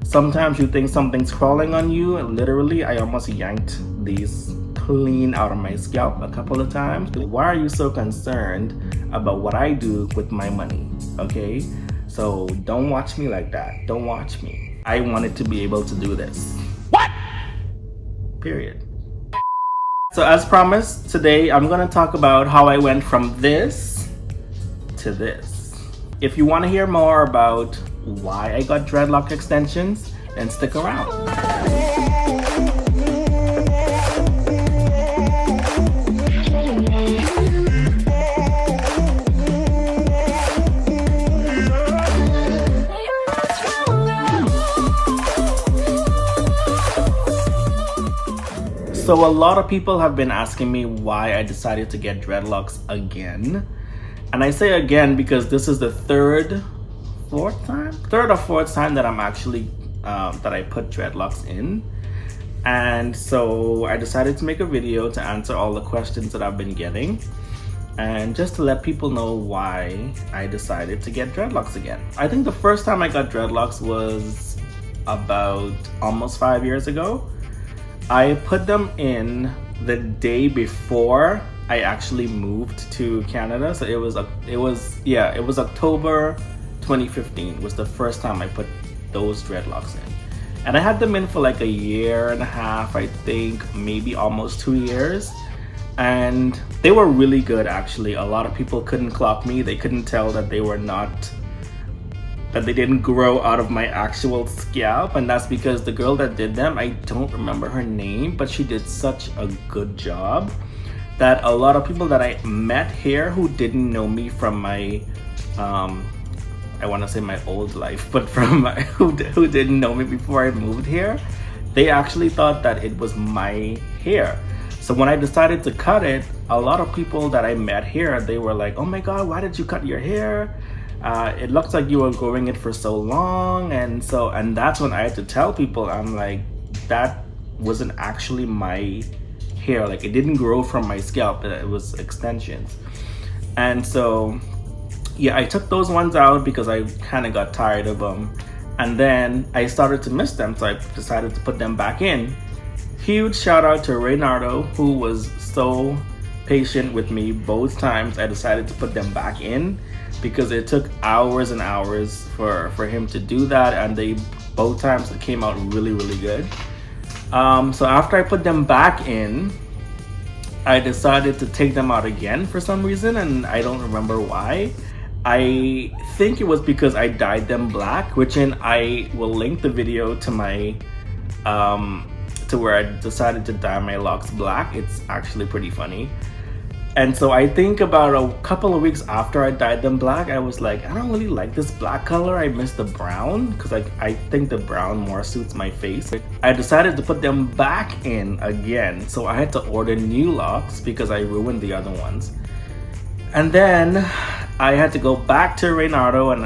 Sometimes you think something's crawling on you. Literally, I almost yanked these clean out of my scalp a couple of times. Why are you so concerned about what I do with my money? Okay, so don't watch me like that. Don't watch me. I wanted to be able to do this. What? Period. So as promised, today I'm gonna talk about how I went from this to this. If you want to hear more about why I got dreadlock extensions, then stick around. So a lot of people have been asking me why I decided to get dreadlocks again. And I say again because this is the third or fourth time that I'm actually that I put dreadlocks in. And so I decided to make a video to answer all the questions that I've been getting and just to let people know why I decided to get dreadlocks again. I think the first time I got dreadlocks was about almost 5 years ago. I put them in the day before I actually moved to Canada. So it was October 2015 was the first time I put those dreadlocks in. And I had them in for like a year and a half, I think, maybe almost 2 years. And they were really good actually. A lot of people couldn't clock me. They couldn't tell that they didn't grow out of my actual scalp, and that's because the girl that did them, I don't remember her name, but she did such a good job that a lot of people that I met here who didn't know me from my I want to say my old life, but from my, who didn't know me before I moved here, they actually thought that it was my hair. So when I decided to cut it, a lot of people that I met here, they were like, oh my god, why did you cut your hair? It looks like you were growing it for so long. And that's when I had to tell people, I'm like, that wasn't actually my hair. Like, it didn't grow from my scalp, it was extensions. And so yeah, I took those ones out because I kind of got tired of them, and then I started to miss them, so I decided to put them back in. Huge shout out to Reynardo, who was so patient with me both times I decided to put them back in, because it took hours and hours for him to do that, and both times it came out really good. So after I put them back in, I decided to take them out again for some reason, and I don't remember why. I think it was because I dyed them black, I will link the video to my to where I decided to dye my locks black. It's actually pretty funny. And so I think about a couple of weeks after I dyed them black, I was like, I don't really like this black color. I miss the brown, because I think the brown more suits my face. I decided to put them back in again. So I had to order new locks because I ruined the other ones. And then I had to go back to Reynardo and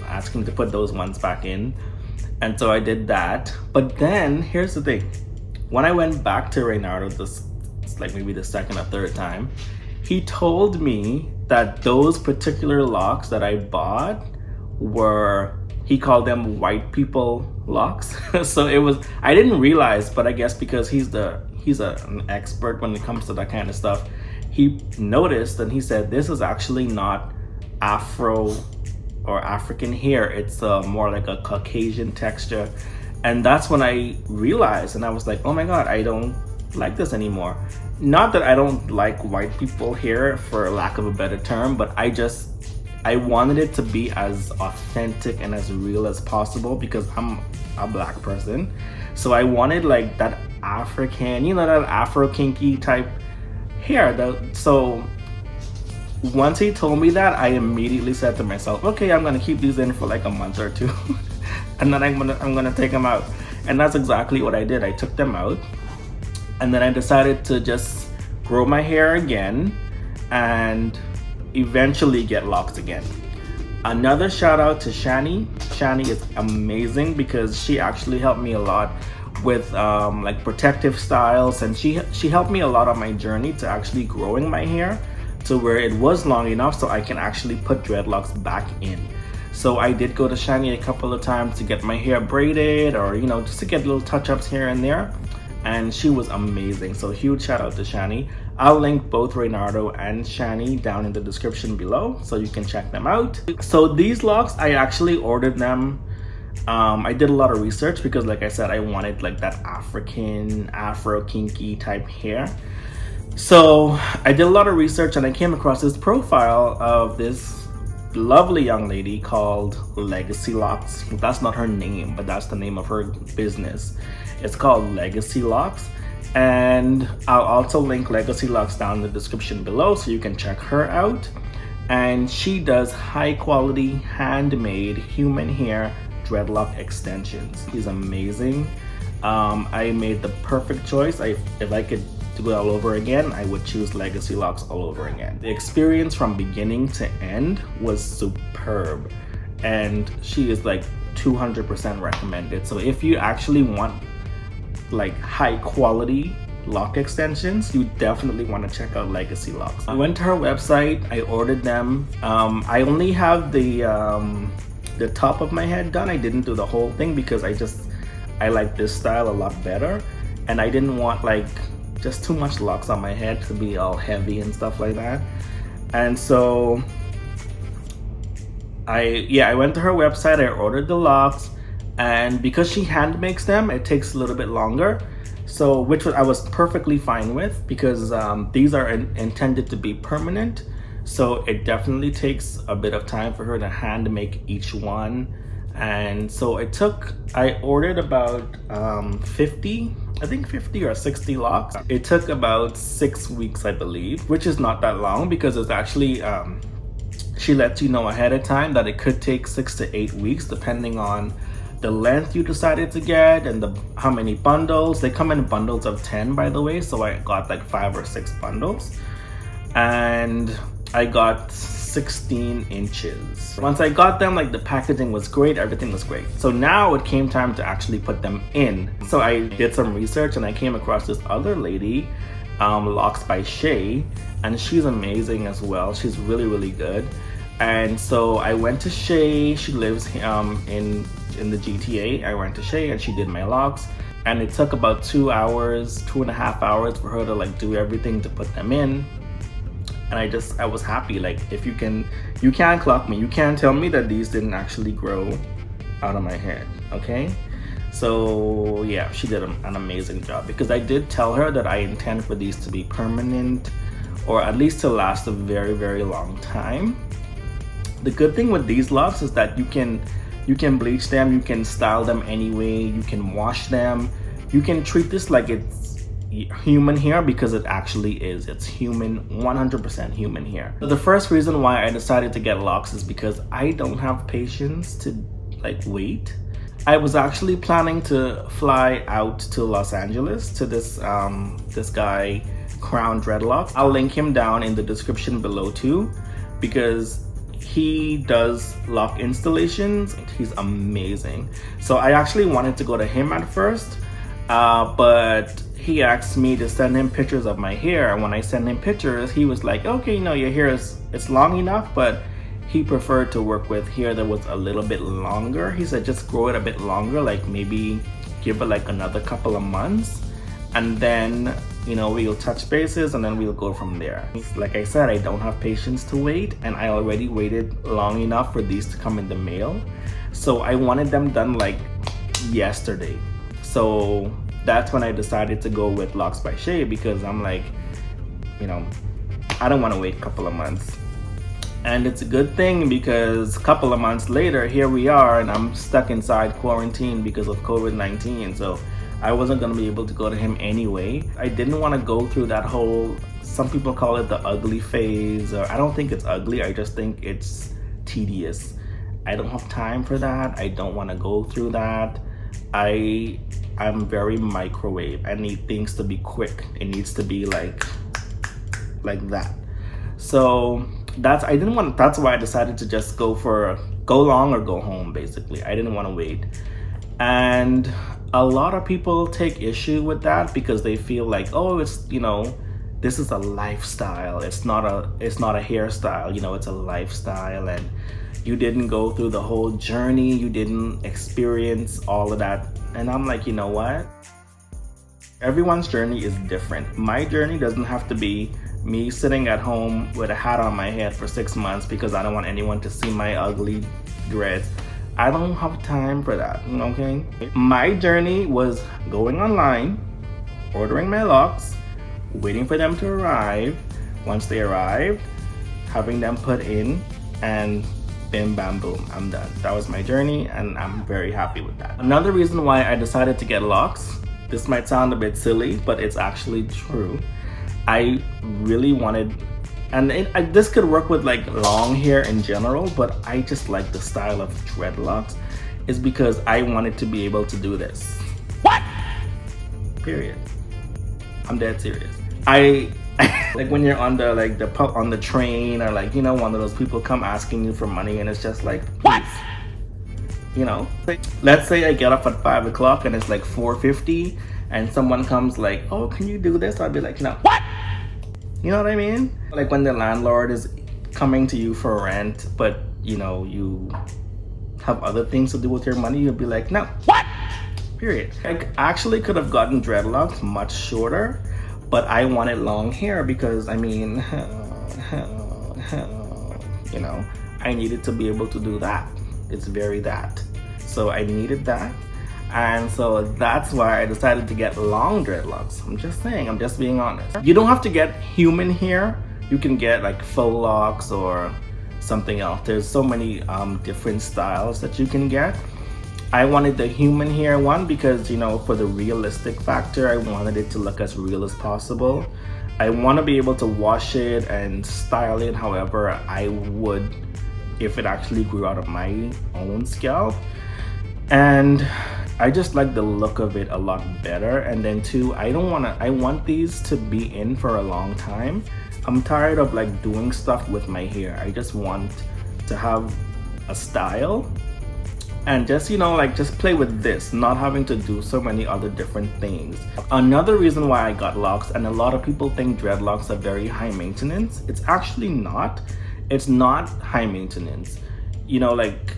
ask him to put those ones back in. And so I did that. But then here's the thing. When I went back to Reynardo, like maybe the second or third time, he told me that those particular locks that I bought he called them white people locks. So I didn't realize, but I guess because he's an expert when it comes to that kind of stuff, he noticed and he said, this is actually not Afro or African hair. It's more like a Caucasian texture. And that's when I realized, and I was like, oh my god, I don't like this anymore. Not that I don't like white people hair, for lack of a better term, but I wanted it to be as authentic and as real as possible, because I'm a black person. So I wanted like that African, that Afro kinky type hair. So once he told me that, I immediately said to myself, okay, I'm gonna keep these in for like a month or two and then I'm gonna take them out. And that's exactly what I did. I took them out, and then I decided to just grow my hair again and eventually get locks again. Another shout out to Shani. Shani is amazing because she actually helped me a lot with like protective styles, and she helped me a lot on my journey to actually growing my hair to where it was long enough so I can actually put dreadlocks back in. So I did go to Shani a couple of times to get my hair braided, or you know, just to get little touch-ups here and there, and she was amazing. So huge shout out to Shani. I'll link both Reynardo and Shani down in the description below so you can check them out. So these locks, I actually ordered them. I did a lot of research because, like I said, I wanted like that African Afro kinky type hair. So I did a lot of research and I came across this profile of this lovely young lady called Legacy Locs. That's not her name, but that's the name of her business. It's called Legacy Locs, and I'll also link Legacy Locs down in the description below so you can check her out. And she does high quality handmade human hair dreadlock extensions. She's amazing. I made the perfect choice. If I could do it all over again, I would choose Legacy Locs all over again. The experience from beginning to end was superb, and she is like 200% recommended. So if you actually want like high quality lock extensions, you definitely want to check out Legacy Locs. I went to her website, I ordered them. I only have the top of my head done. I didn't do the whole thing because I like this style a lot better, and I didn't want like just too much locks on my head to be all heavy and stuff like that. And so I went to her website, I ordered the locks, and because she hand makes them, it takes a little bit longer. So which I was perfectly fine with, because these are intended to be permanent. So it definitely takes a bit of time for her to hand make each one. And so I ordered about 50 or 60 locks. It took about 6 weeks, I believe, which is not that long because it's actually, she lets you know ahead of time that it could take 6 to 8 weeks depending on the length you decided to get and how many bundles. They come in bundles of 10, by the way, so I got like 5 or 6 bundles, and I got 16 inches. Once I got them, like the packaging was great, everything was great. So now it came time to actually put them in. So I did some research and I came across this other lady, LocsByShay, and she's amazing as well. She's really, really good. And so I went to Shay. She lives in the GTA. I went to Shay and she did my locks, and it took about 2.5 hours for her to like do everything to put them in. And I was happy. Like, if you can't clock me, you can't tell me that these didn't actually grow out of my head, okay? So yeah, she did an amazing job, because I did tell her that I intend for these to be permanent, or at least to last a very, very long time. The good thing with these locks is that you can bleach them, you can style them anyway, you can wash them, you can treat this like it's human hair, because it actually is. It's human, 100% human hair. The first reason why I decided to get locks is because I don't have patience to like wait. I was actually planning to fly out to Los Angeles to this guy, Crown Dreadlocks. I'll link him down in the description below too, because he does lock installations. He's amazing. So I actually wanted to go to him at first, but he asked me to send him pictures of my hair, and when I sent him pictures, he was like, okay, you know, your hair it's long enough, but he preferred to work with hair that was a little bit longer. He said just grow it a bit longer, like maybe give it like another couple of months, and then, you know, we'll touch bases and then we'll go from there. Like I said, I don't have patience to wait, and I already waited long enough for these to come in the mail. So I wanted them done like yesterday. So that's when I decided to go with LocsByShay, because I'm like, you know, I don't want to wait a couple of months. And it's a good thing, because a couple of months later, here we are, and I'm stuck inside quarantine because of COVID-19. So I wasn't going to be able to go to him anyway. I didn't want to go through that whole, some people call it the ugly phase, or I don't think it's ugly, I just think it's tedious. I don't have time for that. I don't want to go through that. I'm very microwave. I need things to be quick. It needs to be like that. So that's why I decided to just go long or go home, basically. I didn't want to wait. And a lot of people take issue with that, because they feel like, oh, it's, you know, this is a lifestyle. It's not a hairstyle, you know, it's a lifestyle, and You didn't go through the whole journey. You didn't experience all of that. And I'm like, you know what? Everyone's journey is different. My journey doesn't have to be me sitting at home with a hat on my head for 6 months because I don't want anyone to see my ugly dreads. I don't have time for that, okay? My journey was going online, ordering my locks, waiting for them to arrive. Once they arrived, having them put in, and bim bam boom, I'm done. That was my journey, and I'm very happy with that. Another reason why I decided to get locks, this might sound a bit silly, but it's actually true. I really wanted, and this could work with like long hair in general, but I just like the style of dreadlocks, is because I wanted to be able to do this. What? Period. I'm dead serious. I like when you're on the train, or like, you know, one of those people come asking you for money, and it's just like, what? You know, let's say I get up at 5 o'clock and it's like 4:50, and someone comes like, oh, can you do this? I'd be like, no. What? You know what I mean? Like when the landlord is coming to you for rent, but you know, you have other things to do with your money, you'll be like, no. What? Period. I actually could have gotten dreadlocks much shorter, but I wanted long hair because, I mean, you know, I needed to be able to do that. It's very that. So I needed that. And so that's why I decided to get long dreadlocks. I'm just saying, I'm just being honest. You don't have to get human hair. You can get like faux locks or something else. There's so many different styles that you can get. I wanted the human hair one because, you know, for the realistic factor, I wanted it to look as real as possible. I want to be able to wash it and style it however I would if it actually grew out of my own scalp. And I just like the look of it a lot better. And then too, I want these to be in for a long time. I'm tired of like doing stuff with my hair. I just want to have a style and just, you know, like just play with this, not having to do so many other different things. Another reason why I got locks, and a lot of people think dreadlocks are very high maintenance. It's actually not. It's not high maintenance. You know, like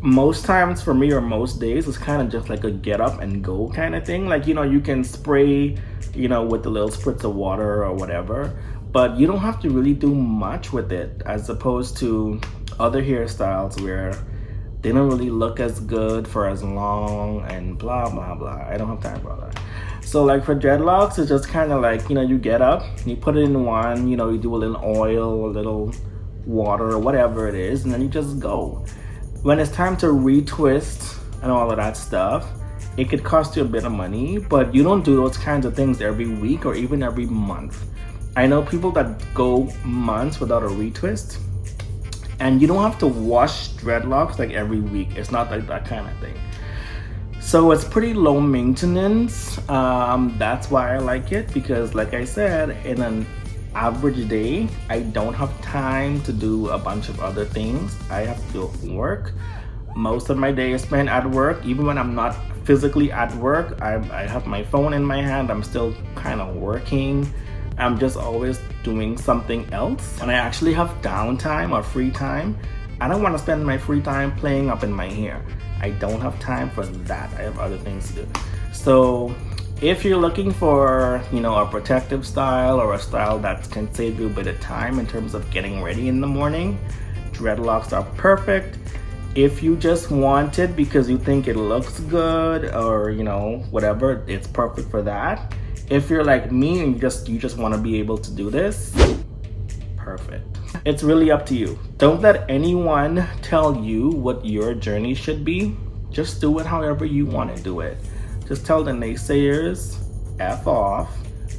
most times for me, or most days, it's kind of just like a get up and go kind of thing. Like, you know, you can spray, you know, with the little spritz of water or whatever, but you don't have to really do much with it, as opposed to other hairstyles where they don't really look as good for as long and blah blah blah. I don't have time for all that. So like for dreadlocks, it's just kind of like, you know, you get up, you put it in one, you know, you do a little oil, a little water, or whatever it is, and then you just go. When it's time to retwist and all of that stuff, it could cost you a bit of money, but you don't do those kinds of things every week or even every month. I know people that go months without a retwist, and you don't have to wash dreadlocks like every week. It's not like that kind of thing. So it's pretty low maintenance. That's why I like it, because like I said, in an average day, I don't have time to do a bunch of other things. I have to work. Most of my day is spent at work. Even when I'm not physically at work, I have my phone in my hand. I'm still kind of working. I'm just always doing something else. When I actually have downtime or free time, I don't want to spend my free time playing up in my hair. I don't have time for that. I have other things to do. So if you're looking for, you know, a protective style, or a style that can save you a bit of time in terms of getting ready in the morning, dreadlocks are perfect. If you just want it because you think it looks good, or, you know, whatever, it's perfect for that. If you're like me and you just want to be able to do this, perfect. It's really up to you. Don't let anyone tell you what your journey should be. Just do it however you want to do it. Just tell the naysayers, F off.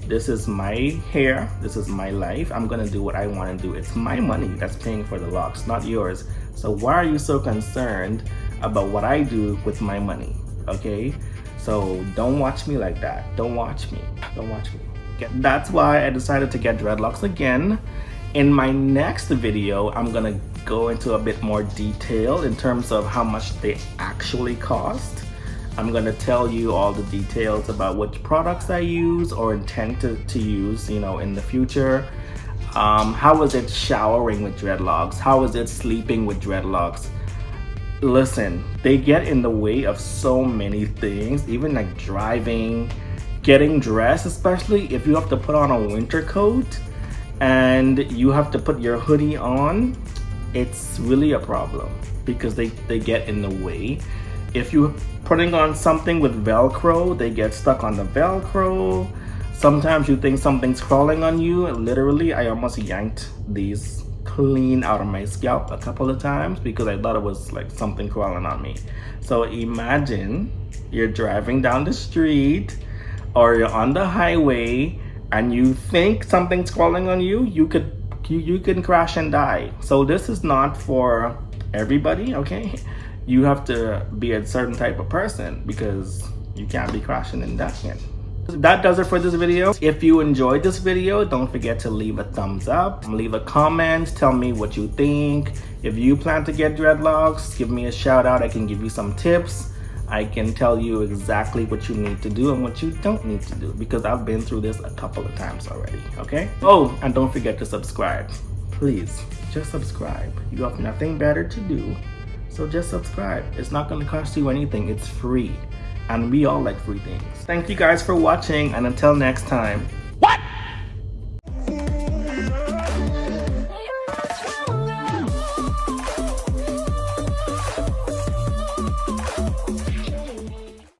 This is my hair. This is my life. I'm gonna do what I want to do. It's my money that's paying for the locks, not yours. So why are you so concerned about what I do with my money? Okay? So don't watch me like that. Don't watch me. Don't watch me. That's why I decided to get dreadlocks again. In my next video, I'm gonna go into a bit more detail in terms of how much they actually cost. I'm gonna tell you all the details about which products I use or intend to use, you know, in the future. How is it showering with dreadlocks? How is it sleeping with dreadlocks? Listen, they get in the way of so many things, even like driving, getting dressed, especially if you have to put on a winter coat and you have to put your hoodie on. It's really a problem because they get in the way. If you're putting on something with Velcro, they get stuck on the Velcro. Sometimes you think something's crawling on you. Literally, I almost yanked these clean out of my scalp a couple of times because I thought it was like something crawling on me. So imagine you're driving down the street or you're on the highway and you think something's crawling on you, you can crash and die. So this is not for everybody, okay? You have to be a certain type of person because you can't be crashing and dying. That does it for this video. If you enjoyed this video, don't forget to leave a thumbs up, leave a comment, tell me what you think. If you plan to get dreadlocks, give me a shout out. I can give you some tips. I can tell you exactly what you need to do and what you don't need to do because I've been through this a couple of times already, okay? Oh, and don't forget to subscribe. Please, just subscribe. You have nothing better to do, so just subscribe. It's not gonna cost you anything, it's free. And we all like free things. Thank you guys for watching, and until next time.